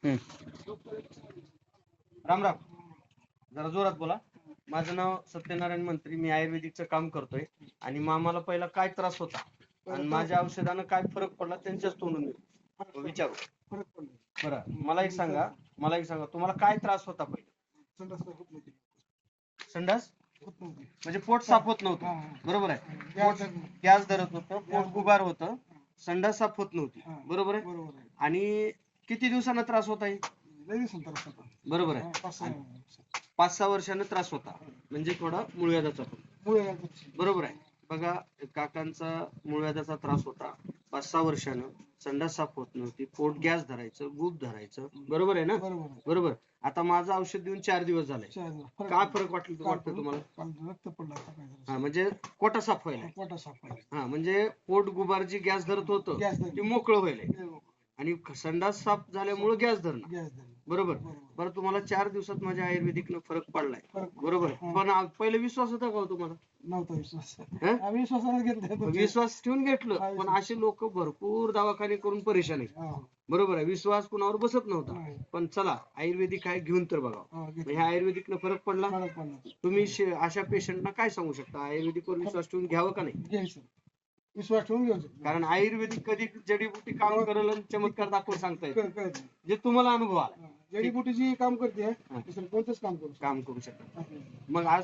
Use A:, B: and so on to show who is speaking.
A: हम्म. राम राम. जरा जोरात बोला. माझं नाव सत्यनारायण मंत्री. मी आयुर्वेदिकचं काम करतोय आणि मामाला पहिला काय त्रास होता आणि माझ्या औषधानं काय फरक पडला त्यांच्याच तोंडून विचारू. बरं, मला एक सांगा तुम्हाला काय त्रास होता पहिला? संडास म्हणजे पोट साफ होत नव्हतं, बरोबर आहे? गॅस धरत होतं, पोट गुबार होतं, संडास साफ होत नव्हती, बरोबर आहे? आणि किती दिवसांना त्रास होता? बरोबर आहे. 5-6 वर्षांना त्रास होता, म्हणजे थोडा मूळव्याधाचा पण, बरोबर आहे. बघा, काकांचा मूळव्याधाचा त्रास होता 5-6 वर्षानं, संडास साफ होत नव्हती, पोट गॅस धरायचं, गुप धरायचं, बरोबर आहे ना? बरोबर. आता माझं औषध देऊन 4 दिवस झाले. काय फरक वाटतं तुम्हाला?
B: रक्त पडलं.
A: हा, म्हणजे पोटा साफ व्हायला. हा, म्हणजे पोट गुबार जी गॅस धरत होतं ते मोकळं व्हायलंय आणि संडास साफ झाल्यामुळे गॅस धरणं, बरोबर. बरं, तुम्हाला 4 दिवसात माझ्या आयुर्वेदिकनं फरक पडलाय, बरोबर. पण पहिले विश्वास होता का तुम्हाला?
B: नव्हता विश्वास.
A: हं?
B: आम्ही विश्वासाने घेतलं.
A: विश्वास ठेवून घेतलं, पण असे लोक भरपूर दवाखाने करून परेशान आहेत, बरोबर आहे. विश्वास कुणावर बसत नव्हता. पण चला, आयुर्वेदिक काय घेऊन तर बघा. ह्या आयुर्वेदिकनं फरक पडला. तुम्ही अशा पेशंटना काय सांगू शकता? आयुर्वेदिकवर विश्वास ठेवून घ्यावं का नाही?
B: विश्वास ठेवून घेऊ.
A: कारण आयुर्वेदिक कधी जडीबुटी काम करेल आणि चमत्कार दाखवून सांगता येईल, जे तुम्हाला अनुभव आला.
B: जडीबुटीची काम करते, कोणतंच काम करू
A: शकता. मग आज